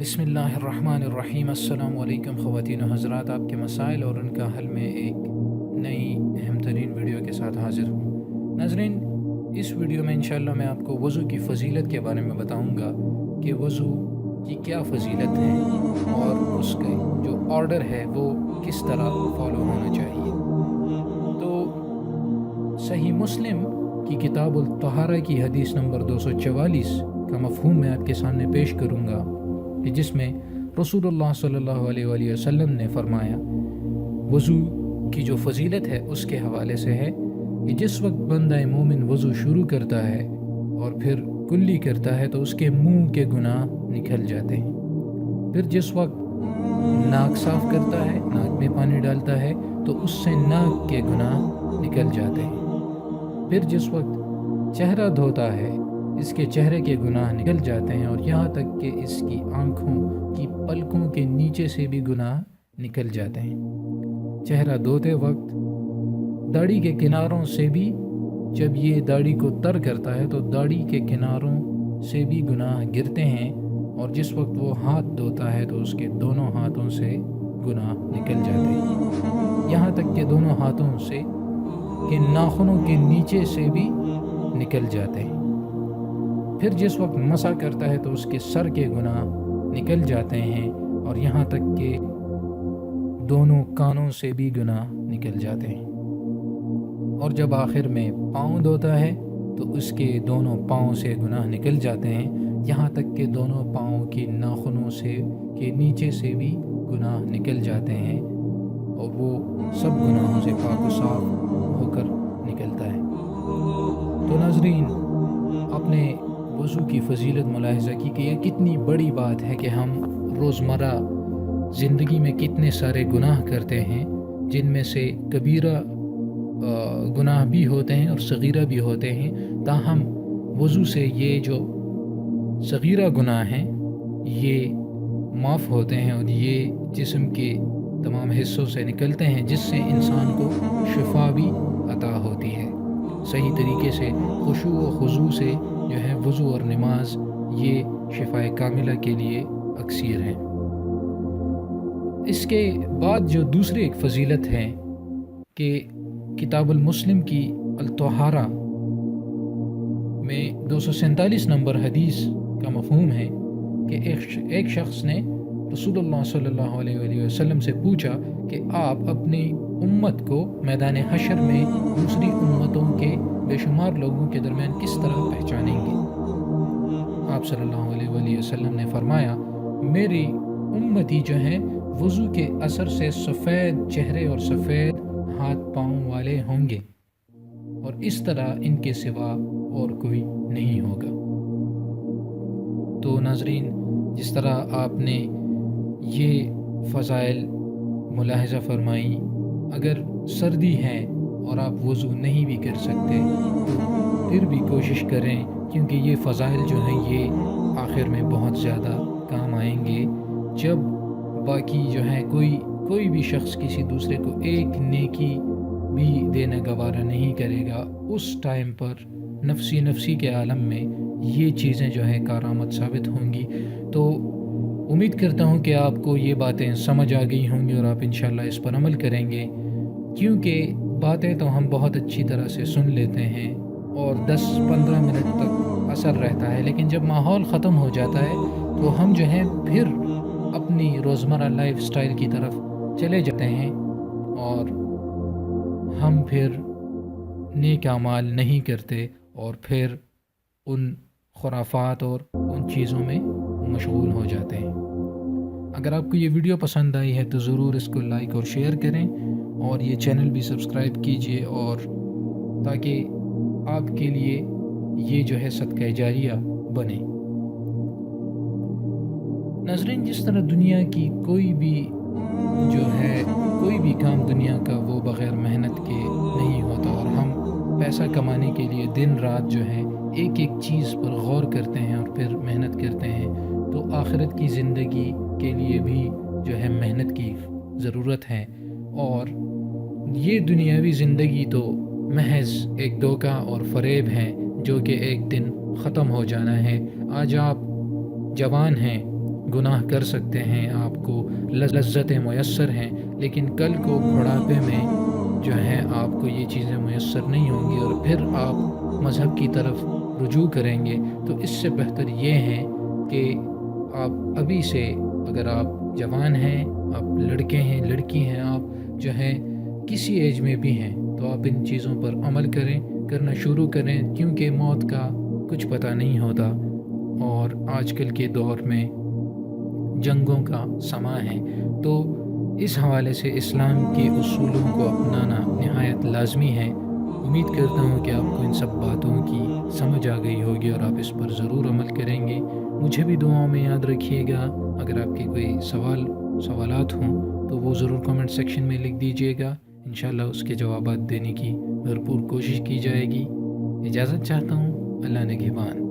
بسم اللہ الرحمن الرحیم۔ السلام علیکم خواتین و حضرات، آپ کے مسائل اور ان کا حل میں ایک نئی اہم ترین ویڈیو کے ساتھ حاضر ہوں۔ ناظرین، اس ویڈیو میں انشاءاللہ میں آپ کو وضو کی فضیلت کے بارے میں بتاؤں گا کہ وضو کی کیا فضیلت ہے اور اس کا جو آرڈر ہے وہ کس طرح فالو ہونا چاہیے۔ تو صحیح مسلم کی کتاب الطہارہ کی حدیث نمبر 244 کا مفہوم میں آپ کے سامنے پیش کروں گا، کہ جس میں رسول اللہ صلی اللہ علیہ وآلہ وسلم نے فرمایا، وضو کی جو فضیلت ہے اس کے حوالے سے ہے کہ جس وقت بندہ مومن وضو شروع کرتا ہے اور پھر کلی کرتا ہے تو اس کے منہ کے گناہ نکل جاتے ہیں۔ پھر جس وقت ناک صاف کرتا ہے، ناک میں پانی ڈالتا ہے تو اس سے ناک کے گناہ نکل جاتے ہیں۔ پھر جس وقت چہرہ دھوتا ہے، اس کے چہرے کے گناہ نکل جاتے ہیں، اور یہاں تک کہ اس کی آنکھوں کی پلکوں کے نیچے سے بھی گناہ نکل جاتے ہیں۔ چہرہ دھوتے وقت داڑھی کے کناروں سے بھی، جب یہ داڑھی کو تر کرتا ہے تو داڑھی کے کناروں سے بھی گناہ گرتے ہیں، اور جس وقت وہ ہاتھ دھوتا ہے تو اس کے دونوں ہاتھوں سے گناہ نکل جاتے ہیں، یہاں تک کہ دونوں ہاتھوں سے کہ ناخنوں کے نیچے سے بھی نکل جاتے ہیں۔ پھر جس وقت مسح کرتا ہے تو اس کے سر کے گناہ نکل جاتے ہیں، اور یہاں تک کہ دونوں کانوں سے بھی گناہ نکل جاتے ہیں۔ اور جب آخر میں پاؤں دھوتا ہے تو اس کے دونوں پاؤں سے گناہ نکل جاتے ہیں، یہاں تک کہ دونوں پاؤں کی ناخنوں سے کے نیچے سے بھی گناہ نکل جاتے ہیں، اور وہ سب گناہوں سے پاک و صاف ہو کر نکلتا ہے۔ تو ناظرین، اپنے وضو کی فضیلت ملاحظہ کی کہ یہ کتنی بڑی بات ہے کہ ہم روزمرہ زندگی میں کتنے سارے گناہ کرتے ہیں، جن میں سے کبیرہ گناہ بھی ہوتے ہیں اور صغیرہ بھی ہوتے ہیں، تاہم وضو سے یہ جو صغیرہ گناہ ہیں یہ معاف ہوتے ہیں، اور یہ جسم کے تمام حصوں سے نکلتے ہیں، جس سے انسان کو شفا بھی عطا ہوتی ہے۔ صحیح طریقے سے خشوع و خضوع سے جو ہے وضو اور نماز یہ شفاء کاملہ کے لیے اکسیر ہیں۔ اس کے بعد جو دوسری ایک فضیلت ہے کہ کتاب المسلم کی الطہارہ میں 247 نمبر حدیث کا مفہوم ہے کہ ایک شخص نے رسول اللہ صلی اللہ علیہ وآلہ وسلم سے پوچھا کہ آپ اپنی امت کو میدان حشر میں دوسری امتوں کے بے شمار لوگوں کے درمیان کس طرح پہچانیں گے؟ آپ صلی اللہ علیہ وآلہ وسلم نے فرمایا، میری امتی جو ہیں وضو کے اثر سے سفید چہرے اور سفید ہاتھ پاؤں والے ہوں گے، اور اس طرح ان کے سوا اور کوئی نہیں ہوگا۔ تو ناظرین، جس طرح آپ نے یہ فضائل ملاحظہ فرمائی، اگر سردی ہے اور آپ وضو نہیں بھی کر سکتے تو پھر بھی کوشش کریں، کیونکہ یہ فضائل جو ہیں یہ آخر میں بہت زیادہ کام آئیں گے، جب باقی جو ہے کوئی بھی شخص کسی دوسرے کو ایک نیکی بھی دینا گوارا نہیں کرے گا، اس ٹائم پر نفسی کے عالم میں یہ چیزیں جو ہے کارآمد ثابت ہوں گی۔ تو امید کرتا ہوں کہ آپ کو یہ باتیں سمجھ آ گئی ہوں گی اور آپ انشاءاللہ اس پر عمل کریں گے، کیونکہ باتیں تو ہم بہت اچھی طرح سے سن لیتے ہیں اور 10-15 منٹ تک اثر رہتا ہے، لیکن جب ماحول ختم ہو جاتا ہے تو ہم جو ہیں پھر اپنی روزمرہ لائف سٹائل کی طرف چلے جاتے ہیں، اور ہم پھر نیک اعمال نہیں کرتے اور پھر ان خرافات اور ان چیزوں میں مشغول ہو جاتے ہیں۔ اگر آپ کو یہ ویڈیو پسند آئی ہے تو ضرور اس کو لائک اور شیئر کریں، اور یہ چینل بھی سبسکرائب کیجئے، اور تاکہ آپ کے لیے یہ جو ہے صدقہ جاریہ بنے۔ ناظرین، جس طرح دنیا کی کوئی بھی کام دنیا کا وہ بغیر محنت کے نہیں ہوتا، اور ہم پیسہ کمانے کے لیے دن رات جو ہے ایک چیز پر غور کرتے ہیں اور پھر محنت کرتے ہیں، تو آخرت کی زندگی کے لیے بھی جو ہے محنت کی ضرورت ہے، اور یہ دنیاوی زندگی تو محض ایک دھوکہ اور فریب ہے جو کہ ایک دن ختم ہو جانا ہے۔ آج آپ جوان ہیں، گناہ کر سکتے ہیں، آپ کو لذتیں میسر ہیں، لیکن کل کو بڑھاپے میں جو ہے آپ کو یہ چیزیں میسر نہیں ہوں گی اور پھر آپ مذہب کی طرف رجوع کریں گے، تو اس سے بہتر یہ ہے کہ آپ ابھی سے، اگر آپ جوان ہیں، آپ لڑکے ہیں، لڑکی ہیں، آپ جو ہے کسی ایج میں بھی ہیں، تو آپ ان چیزوں پر عمل کرنا شروع کریں، کیونکہ موت کا کچھ پتہ نہیں ہوتا، اور آج کل کے دور میں جنگوں کا سماں ہے، تو اس حوالے سے اسلام کے اصولوں کو اپنانا نہایت لازمی ہے۔ امید کرتا ہوں کہ آپ کو ان سب باتوں کی سمجھ آ گئی ہوگی اور آپ اس پر ضرور عمل کریں گے۔ مجھے بھی دعاؤں میں یاد رکھیے گا۔ اگر آپ کے کوئی سوالات ہوں تو وہ ضرور کمنٹ سیکشن میں لکھ دیجیے گا، انشاءاللہ اس کے جوابات دینے کی بھرپور کوشش کی جائے گی۔ اجازت چاہتا ہوں، اللہ نگہبان۔